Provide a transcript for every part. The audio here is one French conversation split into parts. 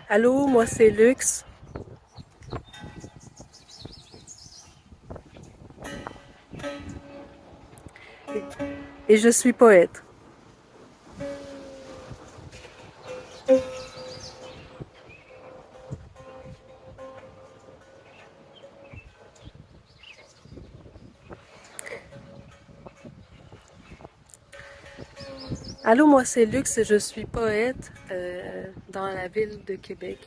Allô, moi c'est Lux et je suis poète. Allô, moi c'est Lux et je suis poète dans la ville de Québec.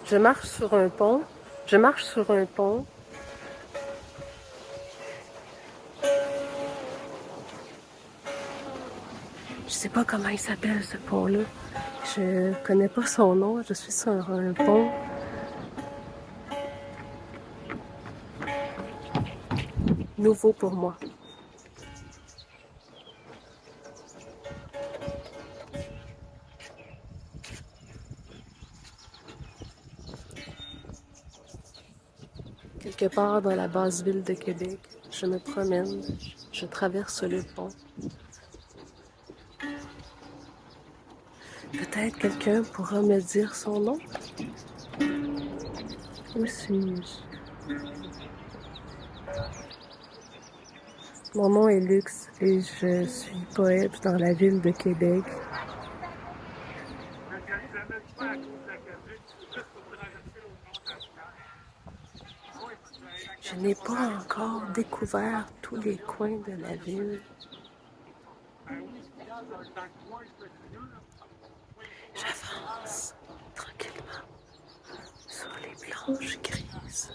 Je marche sur un pont. Je marche sur un pont. Je sais pas comment il s'appelle ce pont-là. Je connais pas son nom. Je suis sur un pont nouveau pour moi. Quelque part dans la basse ville de Québec, je me promène, je traverse le pont. Peut-être quelqu'un pourra me dire son nom? Où suis-je? Mon nom est Lux et je suis poète dans la ville de Québec. Je n'ai pas encore découvert tous les coins de la ville. J'avance tranquillement sur les planches grises.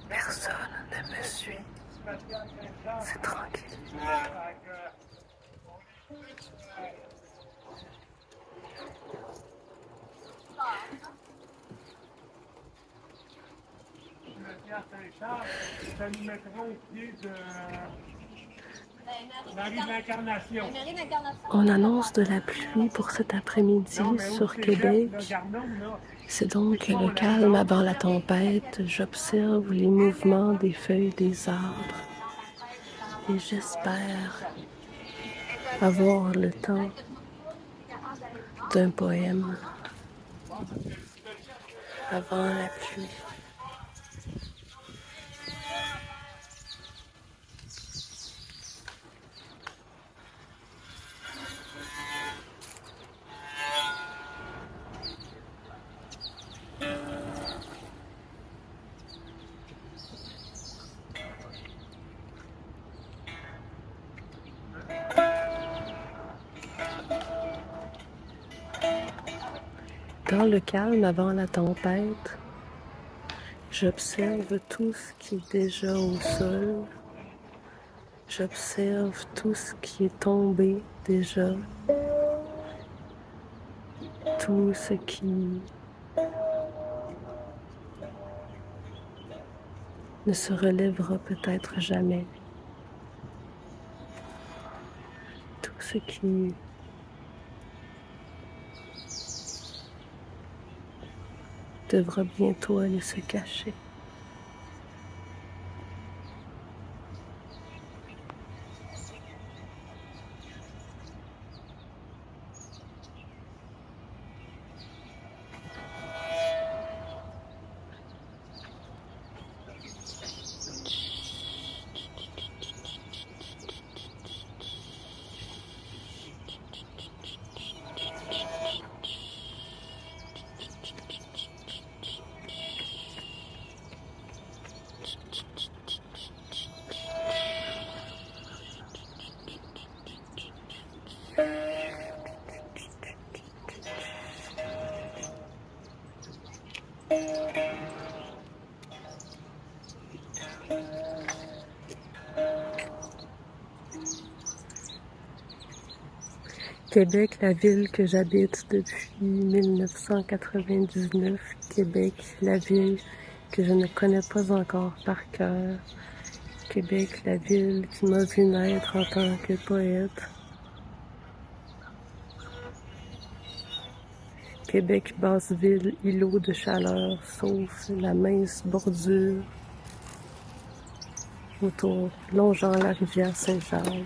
Personne ne me suit. C'est tranquille. Ça nous mettra au pied de la rue de l'Incarnation. On annonce de la pluie pour cet après-midi sur Québec. C'est donc le calme avant la tempête. J'observe les mouvements des feuilles des arbres et j'espère avoir le temps d'un poème avant la pluie. Dans le calme avant la tempête, j'observe tout ce qui est déjà au sol. J'observe tout ce qui est tombé déjà. Tout ce qui ne se relèvera peut-être jamais. Tout ce qui devra bientôt aller se cacher. Québec, la ville que j'habite depuis 1999. Québec, la ville que je ne connais pas encore par cœur. Québec, la ville qui m'a vu naître en tant que poète. Québec, basse ville, îlot de chaleur, sauf la mince bordure autour, longeant la rivière Saint-Charles.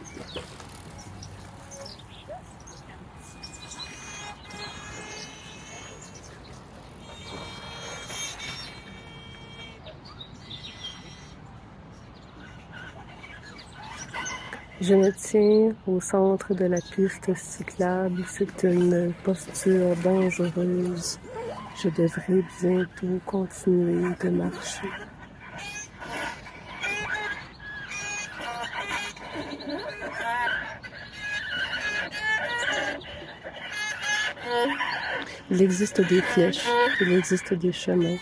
Je me tiens au centre de la piste cyclable. C'est une posture dangereuse. Je devrais bientôt continuer de marcher. Il existe des flèches, il existe des chemins.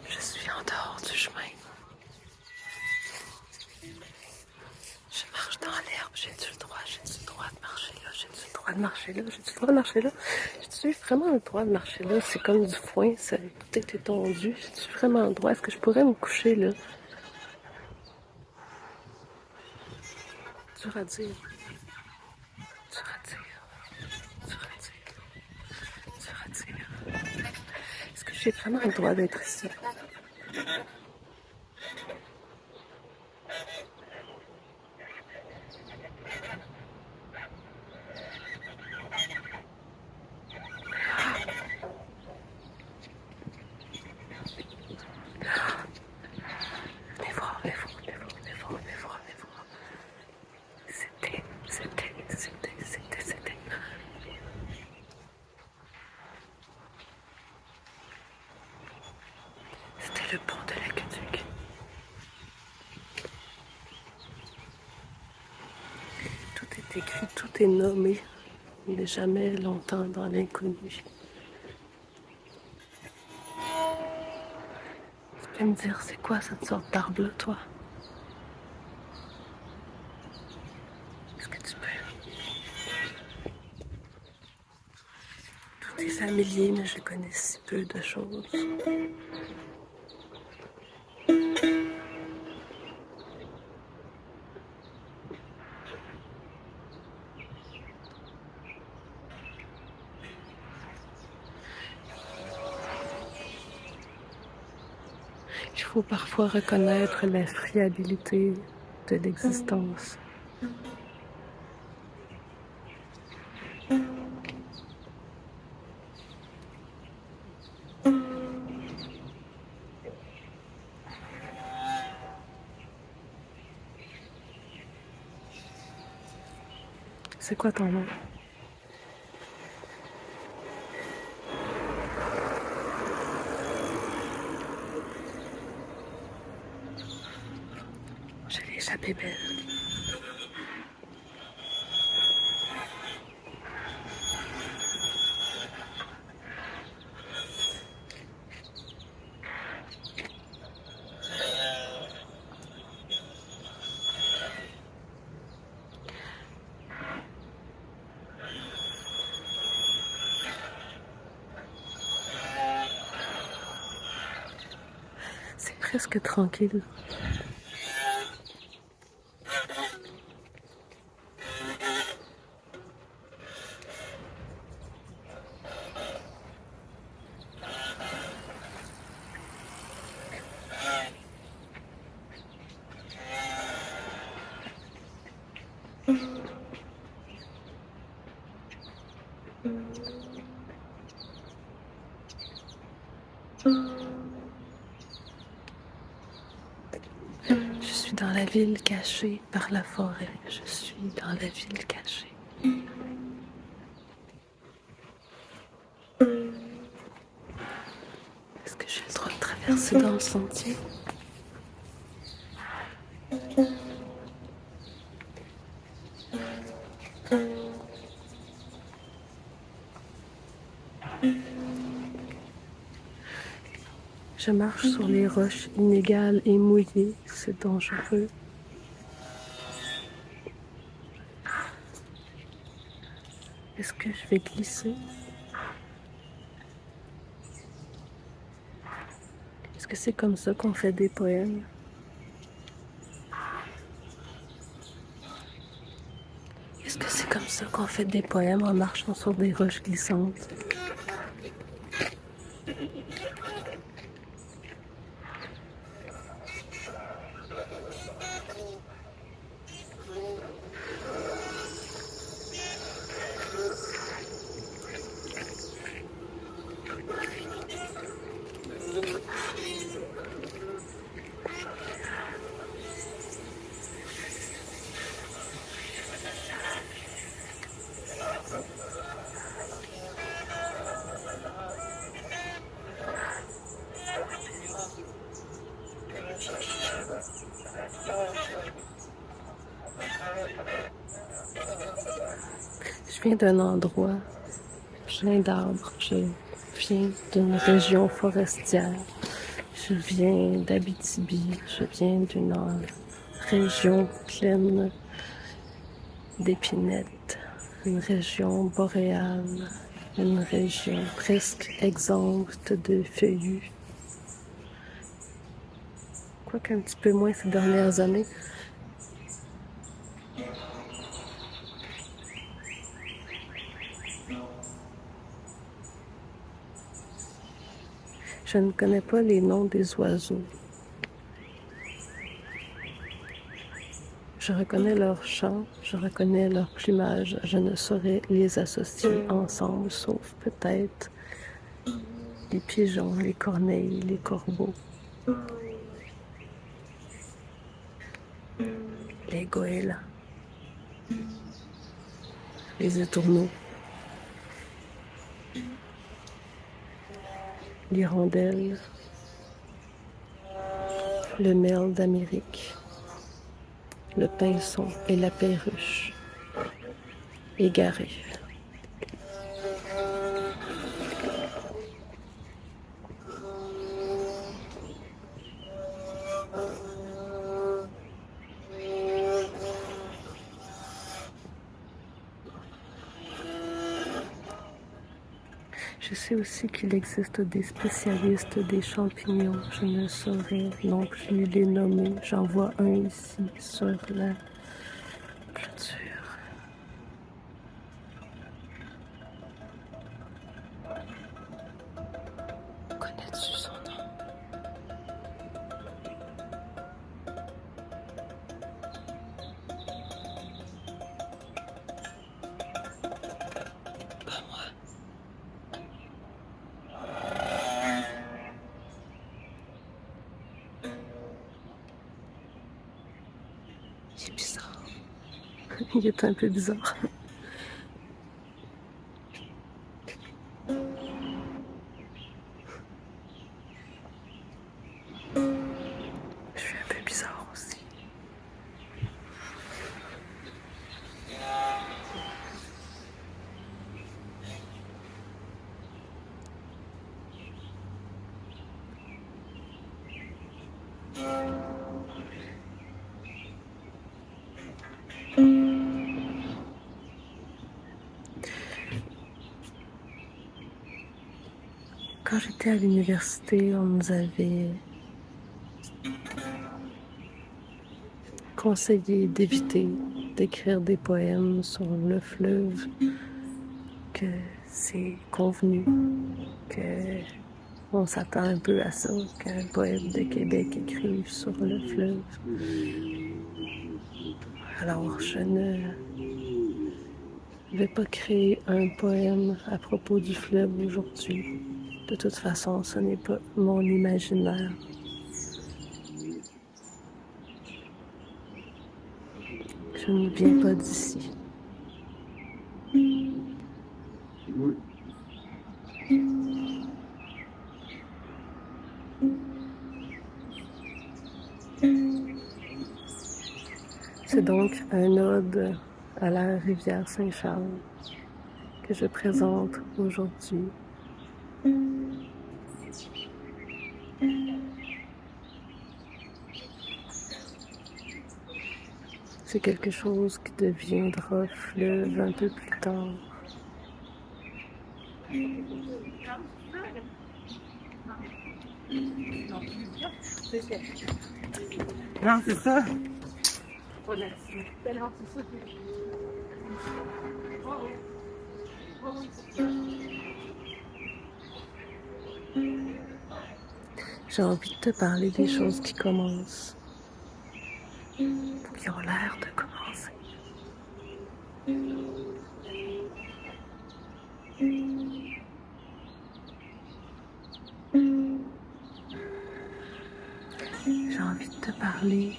Je suis en dehors du chemin. Je marche dans l'herbe, j'ai-tu le droit de marcher là, j'ai-tu le droit de marcher là, j'ai-tu le droit de marcher là, j'ai-tu vraiment le droit de marcher là, c'est comme du foin, ça tout est étendu, j'ai-tu vraiment le droit, est-ce que je pourrais me coucher là? Dur à dire, dur à dire, dur à dire, dur à dire. Est-ce que j'ai vraiment le droit d'être ici? Mais voir. C'était. C'était le pont de l'aqueduc. Tout est écrit, tout est nommé. Il n'est jamais longtemps dans l'inconnu. Tu peux me dire, c'est quoi cette sorte d'arbre-là, toi? Est-ce que tu peux? Tout est familier, mais je connais si peu de choses. Il faut parfois reconnaître la friabilité de l'existence. C'est quoi ton nom? Je l'ai échappé belle. C'est presque tranquille. Je suis dans la ville cachée par la forêt. Je suis dans la ville cachée. Est-ce que j'ai le droit de traverser dans le sentier? Je marche sur les roches inégales et mouillées, c'est dangereux. Est-ce que je vais glisser? Est-ce que c'est comme ça qu'on fait des poèmes? Est-ce que c'est comme ça qu'on fait des poèmes en marchant sur des roches glissantes? Je viens d'un endroit plein d'arbres. Je viens d'une région forestière. Je viens d'Abitibi. Je viens d'une région pleine d'épinettes. Une région boréale. Une région presque exempte de feuillus. Quoique un petit peu moins ces dernières années. Je ne connais pas les noms des oiseaux. Je reconnais leur chant, je reconnais leur plumage. Je ne saurais les associer ensemble, sauf peut-être les pigeons, les corneilles, les corbeaux, les goélands, les étourneaux, l'hirondelle, le merle d'Amérique, le pinson et la perruche, égarés. Je sais aussi qu'il existe des spécialistes des champignons. Je ne saurais non plus les nommer. J'en vois un ici sur la clôture. Connais-tu son nom? Pas moi. Il est bizarre. Il est un peu bizarre. Je suis un peu bizarre aussi. Quand j'étais à l'université, on nous avait conseillé d'éviter d'écrire des poèmes sur le fleuve, que c'est convenu, que on s'attend un peu à ça, qu'un poète de Québec écrive sur le fleuve. Alors, je ne vais pas créer un poème à propos du fleuve aujourd'hui. De toute façon, ce n'est pas mon imaginaire. Je ne viens pas d'ici. C'est donc un ode à la rivière Saint-Charles que je présente aujourd'hui. C'est quelque chose qui deviendra fleuve un peu plus tard. Non, c'est ça. J'ai envie de te parler des choses qui commencent, qui ont l'air de commencer. J'ai envie de te parler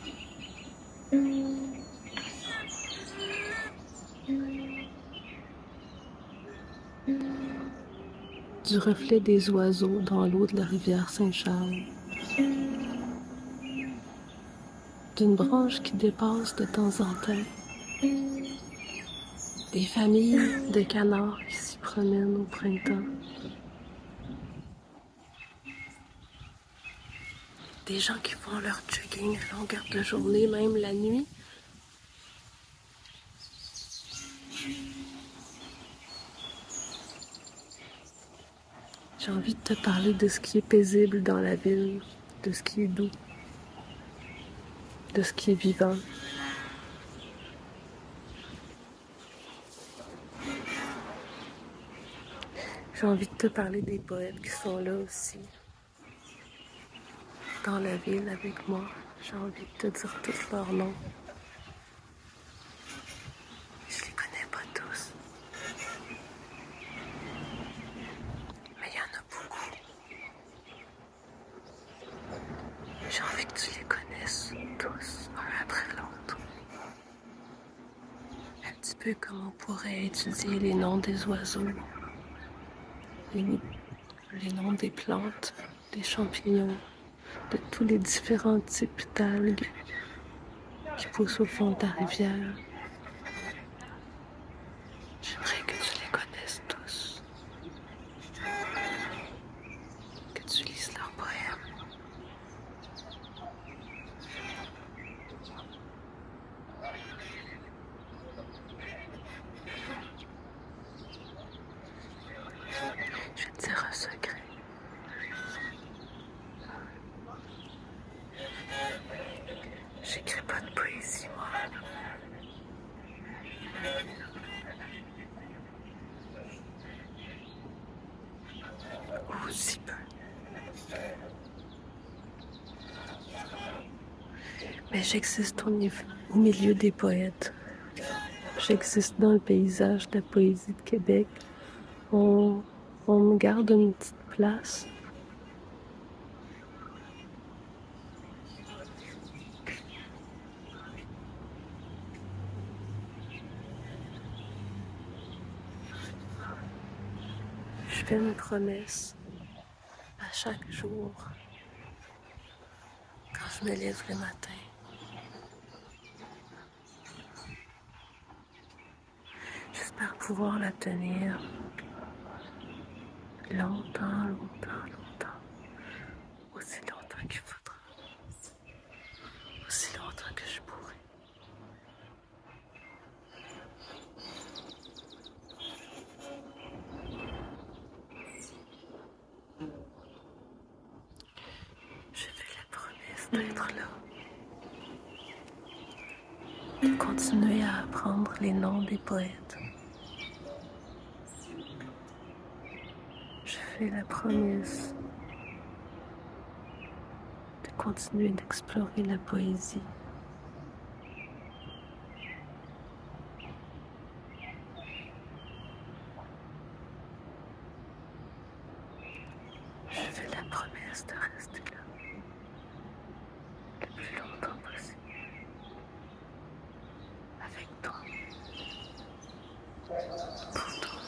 du reflet des oiseaux dans l'eau de la rivière Saint-Charles, d'une branche qui dépasse de temps en temps, des familles de canards qui s'y promènent au printemps, des gens qui font leur jogging à longueur de journée, même la nuit. J'ai envie de te parler de ce qui est paisible dans la ville, de ce qui est doux, de ce qui est vivant. J'ai envie de te parler des poètes qui sont là aussi, dans la ville avec moi. J'ai envie de te dire tous leurs noms. Je les connais pas tous, mais il y en a beaucoup. J'ai envie que tu les connaisses tous, un après l'autre. Un petit peu comme on pourrait étudier les noms des oiseaux, les noms des plantes, des champignons, de tous les différents types d'algues qui poussent au fond de ta rivière. J'aimerais que tu les connaisses tous, que tu lises leurs poèmes. Je vais te dire un secret. J'écris pas de poésie, moi. Ou si peu. Mais j'existe au milieu des poètes. J'existe dans le paysage de la poésie de Québec. On me garde une petite place. Je fais une promesse à chaque jour quand je me lève le matin. J'espère pouvoir la tenir longtemps, aussi longtemps qu'il faudra, aussi longtemps que je pourrai. Je fais la promesse d'être là, de continuer à apprendre les noms des poètes. Je fais la promesse de continuer d'explorer la poésie. Je fais la promesse de rester là le plus longtemps possible avec toi, pour toi.